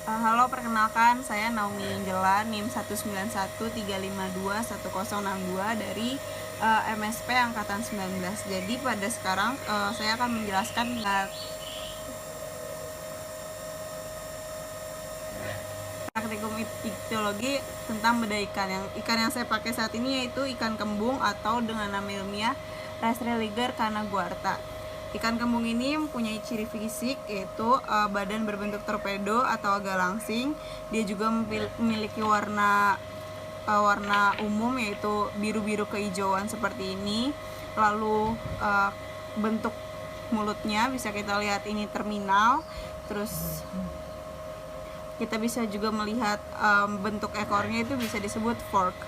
Halo, perkenalkan saya Naomi Angela, NIM 19135211062 dari MSP Angkatan 19. Jadi pada sekarang saya akan menjelaskan praktikum ichthyologi tentang bedah ikan. Ikan yang saya pakai saat ini yaitu ikan kembung atau dengan nama ilmiah Rastrelliger canaguarta. Ikan kembung ini mempunyai ciri fisik yaitu badan berbentuk torpedo atau agak langsing. Dia juga memiliki warna umum yaitu biru-biru kehijauan seperti ini. Lalu bentuk mulutnya bisa kita lihat ini terminal. Terus kita bisa juga melihat bentuk ekornya itu bisa disebut fork.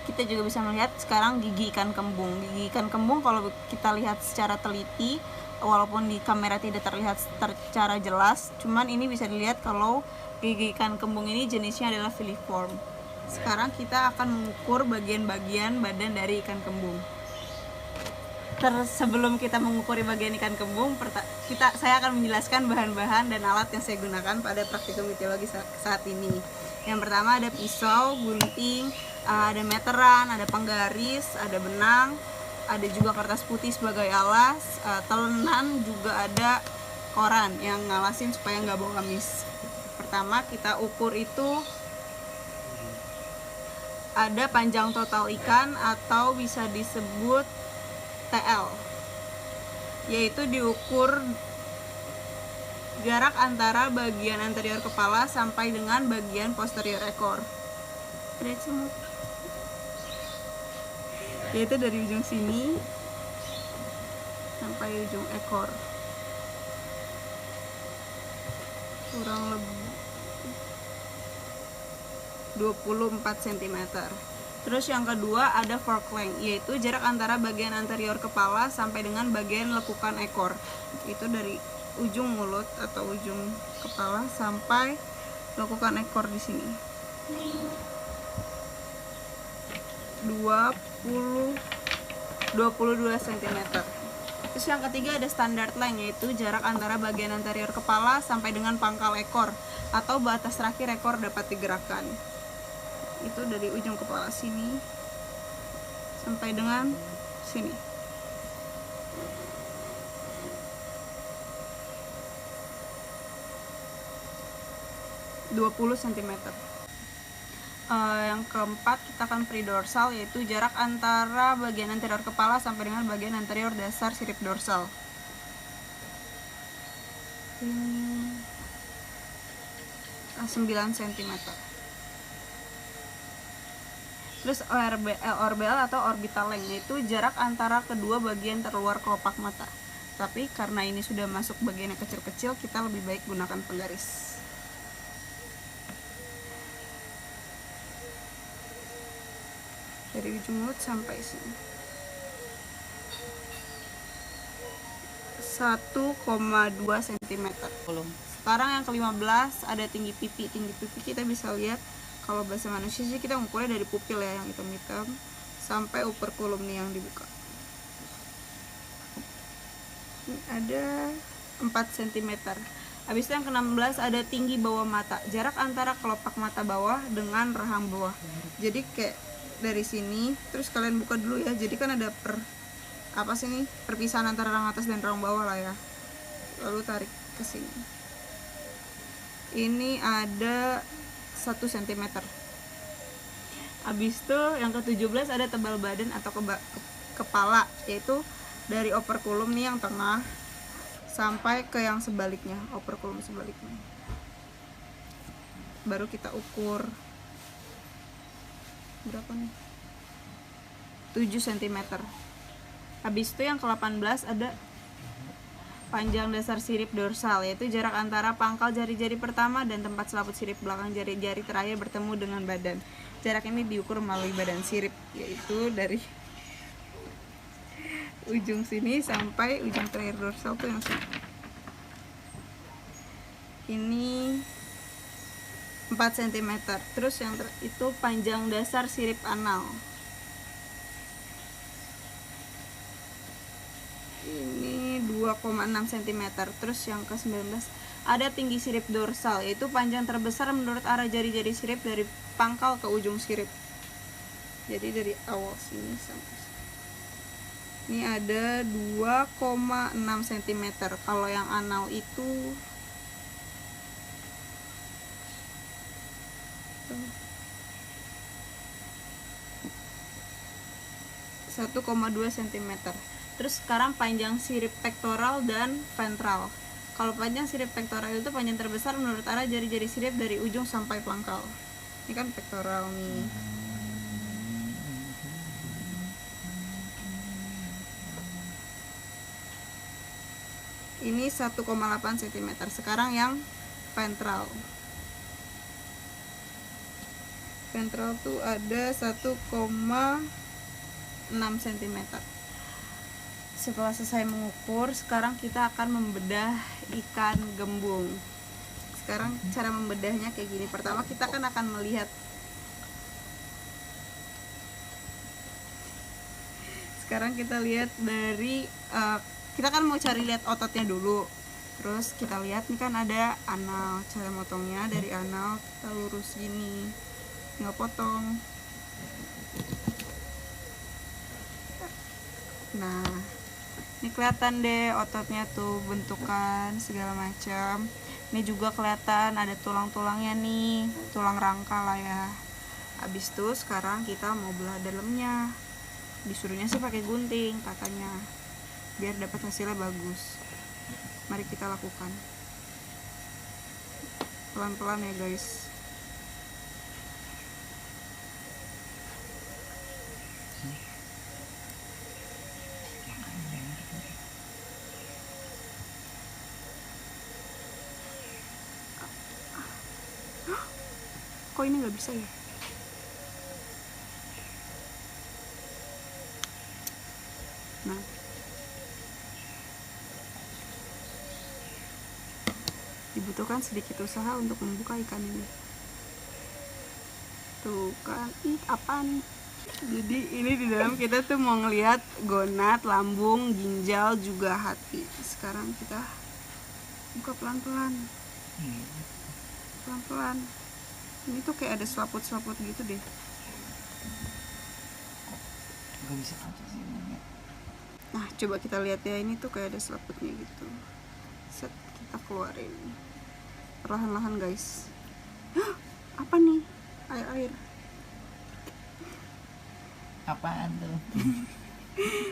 Kita juga bisa melihat sekarang gigi ikan kembung. Gigi ikan kembung kalau kita lihat secara teliti, walaupun di kamera tidak terlihat secara jelas, cuman ini bisa dilihat kalau gigi ikan kembung ini jenisnya adalah filiform. Sekarang kita akan mengukur bagian-bagian badan dari ikan kembung. Sebelum kita mengukur bagian ikan kembung, saya akan menjelaskan bahan-bahan dan alat yang saya gunakan pada praktikum ichthyologi saat ini. Yang pertama ada pisau, gunting, ada meteran, ada penggaris, ada benang, ada juga kertas putih sebagai alas, telenan, juga ada koran yang ngalasin supaya nggak bau amis. Pertama kita ukur itu ada panjang total ikan atau bisa disebut TL, yaitu diukur jarak antara bagian anterior kepala sampai dengan bagian posterior ekor, yaitu dari ujung sini sampai ujung ekor, kurang lebih 24 cm. Terus yang kedua ada fork length, yaitu jarak antara bagian anterior kepala sampai dengan bagian lekukan ekor. Itu dari ujung mulut atau ujung kepala sampai lekukan ekor di sini. 22 cm. Terus yang ketiga ada standard length, yaitu jarak antara bagian anterior kepala sampai dengan pangkal ekor atau batas terakhir ekor dapat digerakkan. Itu dari ujung kepala sini sampai dengan sini. (20 cm). Yang keempat kita akan predorsal, yaitu jarak antara bagian anterior kepala sampai dengan bagian anterior dasar sirip dorsal. Ini 9 cm. Terus ORBL atau orbital length, yaitu jarak antara kedua bagian terluar kelopak mata. Tapi karena ini sudah masuk bagian yang kecil-kecil, kita lebih baik gunakan penggaris. Dari ujung mulut sampai sini 1,2 cm. Sekarang yang ke-15 ada tinggi pipi. Tinggi pipi kita bisa lihat, kalau bahasa manusia sih kita mengukurnya dari pupil ya, yang hitam-hitam sampai operculum nih yang dibuka. Ini ada 4 cm. Habis itu yang ke-16 ada tinggi bawah mata, jarak antara kelopak mata bawah dengan rahang bawah. Jadi kayak dari sini, terus kalian buka dulu ya. Jadi kan ada perpisahan antara rahang atas dan rahang bawah lah ya. Lalu tarik ke sini. Ini ada 1 cm. Habis itu yang ke-17 ada tebal badan atau kepala, yaitu dari operculum nih yang tengah sampai ke yang sebaliknya, operculum sebaliknya. Baru kita ukur berapa nih? 7 cm. Habis itu yang ke-18 ada panjang dasar sirip dorsal, yaitu jarak antara pangkal jari-jari pertama dan tempat selaput sirip belakang jari-jari terakhir bertemu dengan badan. Jarak ini diukur melalui badan sirip, yaitu dari ujung sini sampai ujung terakhir dorsal tuh yang sini. Ini 4 cm. Terus yang itu panjang dasar sirip anal. Ini 2,6 cm. Terus yang ke-19 ada tinggi sirip dorsal, yaitu panjang terbesar menurut arah jari-jari sirip dari pangkal ke ujung sirip. Jadi dari awal sini sampai sini. Ini ada 2,6 cm. Kalau yang anal itu 1,2 cm. Terus sekarang panjang sirip pektoral dan ventral. Kalau panjang sirip pektoral itu panjang terbesar menurut arah jari-jari sirip dari ujung sampai pangkal. Ini kan pektoral nih. Ini 1,8 cm. Sekarang yang ventral. Ventral tuh ada 1,6 cm. Setelah selesai mengukur, sekarang kita akan membedah ikan gembung. Sekarang cara membedahnya kayak gini. Pertama kita kan akan melihat. Sekarang kita lihat dari kita kan mau cari lihat ototnya dulu. Terus kita lihat nih kan ada anal. Cara motongnya dari anal kita lurus gini, tinggal potong. Nah, ini kelihatan deh ototnya tuh, bentukan segala macam. Ini juga kelihatan ada tulang-tulangnya nih, tulang rangka lah ya. Habis itu sekarang kita mau belah dalamnya. Disuruhnya sih pakai gunting katanya, biar dapat hasilnya bagus. Mari kita lakukan pelan-pelan ya guys. Kok ini nggak bisa ya? Nah, dibutuhkan sedikit usaha untuk membuka ikan ini. Tuh kan, apa nih? Jadi ini di dalam kita tuh mau ngelihat gonad, lambung, ginjal, juga hati. Sekarang kita buka pelan-pelan. Pelan-pelan. Ini tuh kayak ada selaput-selaput gitu deh. Gak bisa aja sih. Nah, coba kita lihat ya, ini tuh kayak ada selaputnya gitu. Set, kita keluarin perlahan-lahan guys. Apa nih? Air-air. Apaan tuh?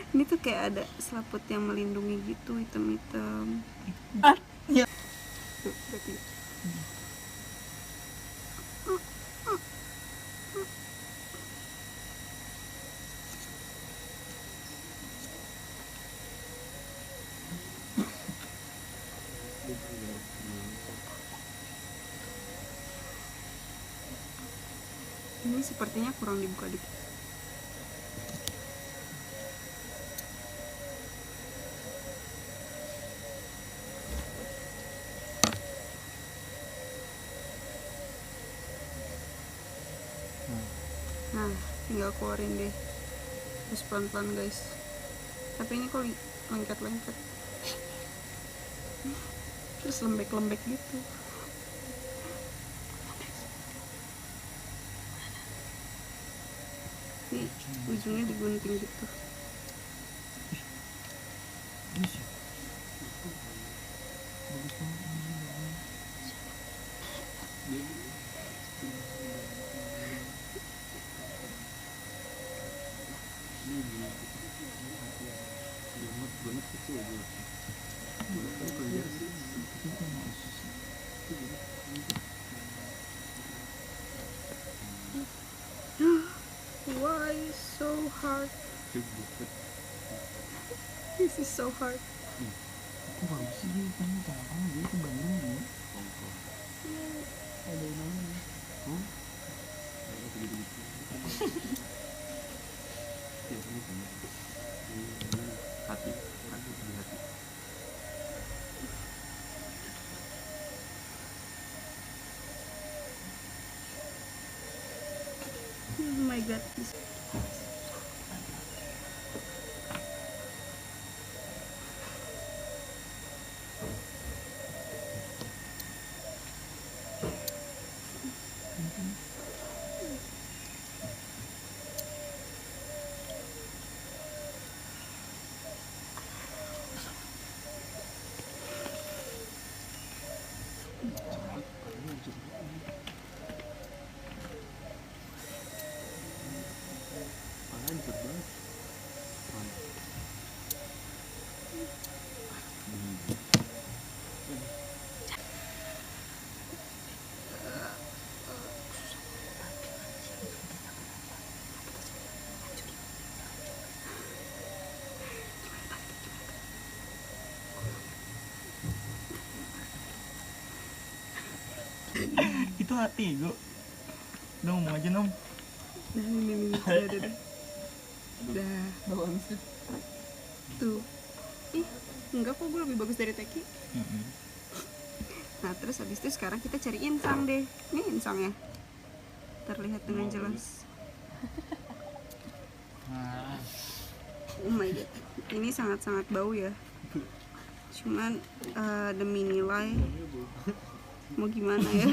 Ini tuh kayak ada selaput yang melindungi gitu, hitam-hitam. Ya. Tuh, berarti. Ini sepertinya kurang dibuka dikit. Nah, tinggal keluarin deh. Terus pelan-pelan guys. Tapi ini kok lengket-lengket. Terus lembek-lembek gitu. Ini ujungnya digunting gitu. Bisa. Bagus banget. Why so hard? This is so hard. Aku bagus sih dia ikannya, jangan dia ke Bandung dia. Ada yang namanya. Oh. Hati, hati di hati. Oh my god. Hancur banget. Itu hati gue. Udah ngomong aja nom. Nah, ini udah. Dah, Bagus tuh. tuh. Ih, enggak kok, gue lebih bagus dari Teki. Nah, terus habis itu sekarang kita cari insang deh. Ini insangnya. Terlihat dengan jelas. Nah, Oh my god. Ini sangat-sangat bau ya. Cuman demi nilai mau gimana ya?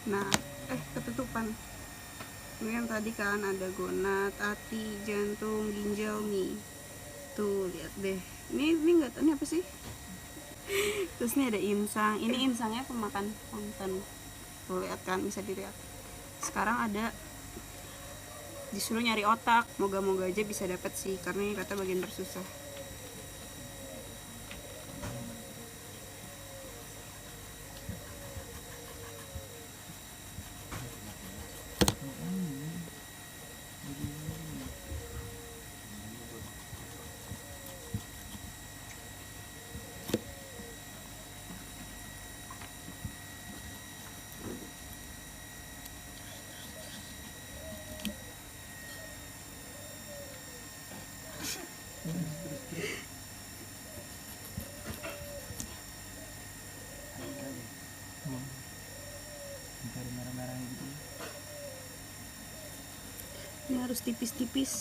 Nah, ketutupan. Ini yang tadi kan ada gonad, hati, jantung, ginjal nih. Tuh, lihat deh. Ini enggak tahu ini apa sih? Terus ini ada insang. Ini insangnya pemakan santan. Tuh, lihat kan, bisa dilihat. Sekarang ada disuruh nyari otak. Moga-moga aja bisa dapat sih, karena ini kata bagian tersusah. mencari merah-merah gitu. Ini harus tipis-tipis.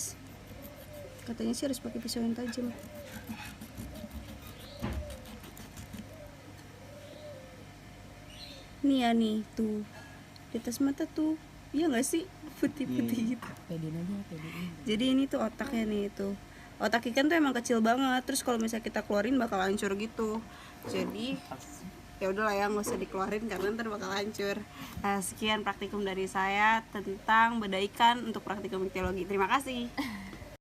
Katanya sih harus pakai pisau yang tajam. Nih ya nih, tuh. Di atas mata tuh. Iya nggak sih? Putih-putih gitu. Pedein aja, pedein. Jadi ini tuh otaknya nih itu. Otak ikan tuh emang kecil banget. Terus kalau misalnya kita keluarin bakal hancur gitu. Jadi ya udahlah ya, nggak usah dikeluarin karena ntar bakal hancur. Sekian praktikum dari saya tentang bedah ikan untuk praktikum iktologi. Terima kasih.